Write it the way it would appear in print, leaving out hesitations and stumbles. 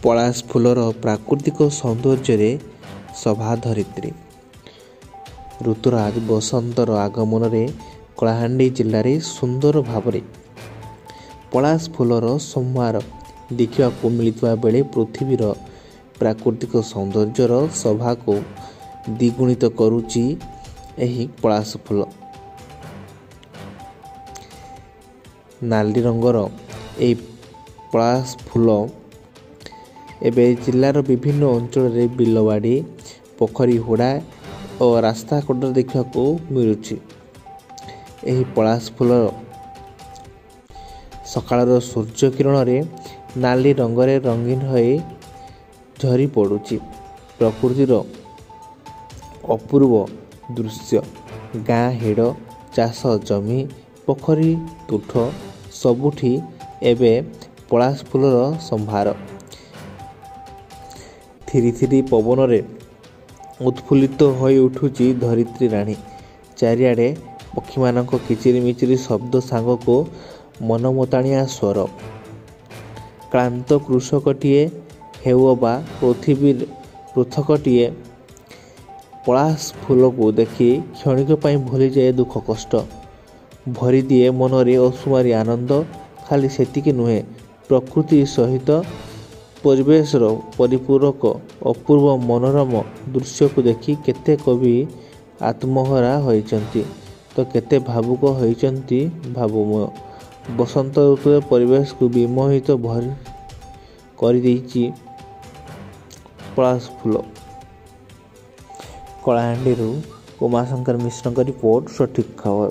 ପଳାଶ ଫୁଲର ପ୍ରାକୃତିକ ସୌନ୍ଦର୍ଯ୍ୟରେ ସଭା ଧରିତ୍ରୀ। ଋତୁରାଜ ବସନ୍ତର ଆଗମନରେ କଳାହାଣ୍ଡି ଜିଲ୍ଲାରେ ସୁନ୍ଦର ଭାବରେ ପଳାଶ ଫୁଲର ସମ୍ଭାର ଦେଖିବାକୁ ମିଳିଥିବା ବେଳେ ପୃଥିବୀର ପ୍ରାକୃତିକ ସୌନ୍ଦର୍ଯ୍ୟର ଶୋଭାକୁ ଦ୍ୱିଗୁଣିତ କରୁଛି ଏହି ପଳାଶ ଫୁଲ। ନାଲି ରଙ୍ଗର ଏହି ପଳାଶ ଫୁଲ ଏବେ ଜିଲ୍ଲାର ବିଭିନ୍ନ ଅଞ୍ଚଳରେ ବିଲବାଡ଼ି, ପୋଖରୀ ହୁଡ଼ା ଓ ରାସ୍ତା କଡ଼ରେ ଦେଖିବାକୁ ମିଳୁଛି। ଏହି ପଳାଶ ଫୁଲ ସକାଳର ସୂର୍ଯ୍ୟ କିରଣରେ ନାଲି ରଙ୍ଗରେ ରଙ୍ଗୀନ ହୋଇ ଝରି ପଡ଼ୁଛି। ପ୍ରକୃତିର ଅପୂର୍ବ ଦୃଶ୍ୟ। ଗାଁ ହିଡ଼, ଚାଷ ଜମି, ପୋଖରୀ ତୁଠ ସବୁଠି ଏବେ ପଳାଶ ଫୁଲର ସମ୍ଭାର। ଥିରି ଥିରି ପବନରେ ଉତ୍ଫୁଲ୍ଲିତ ହୋଇ ଉଠୁଛି ଧରିତ୍ରୀ ରାଣୀ। ଚାରିଆଡ଼େ ପକ୍ଷୀମାନଙ୍କ କିଚିରି ମିଚିରି ଶବ୍ଦ ସାଙ୍ଗକୁ ମନମତାଣିଆ ସ୍ୱର। କ୍ଳାନ୍ତ କୃଷକଟିଏ ହେଉ ବା ପୃଥକଟିଏ ପଳାଶ ଫୁଲକୁ ଦେଖି କ୍ଷଣିକ ପାଇଁ ଭୁଲିଯାଏ ଦୁଃଖ କଷ୍ଟ। ଭରିଦିଏ ମନରେ ଅସୁମାରୀ ଆନନ୍ଦ। ଖାଲି ସେତିକି ନୁହେଁ, ପ୍ରକୃତି ସହିତ ପରିବେଶର ପରିପୂରକ ଅପୂର୍ବ ମନୋରମ ଦୃଶ୍ୟକୁ ଦେଖି କେତେ କବି ଆତ୍ମହରା ହୋଇଛନ୍ତି ତ କେତେ ଭାବୁକ ହୋଇଛନ୍ତି ଭାବମୟ। ବସନ୍ତ ଋତୁରେ ପରିବେଶକୁ ବିମୋହିତ କରିଦେଇଛି ପଳାଶ ଫୁଲ। କଳାହାଣ୍ଡିରୁ ଉମାଶଙ୍କର ମିଶ୍ରଙ୍କ ରିପୋର୍ଟ, ସଠିକ୍ ଖବର।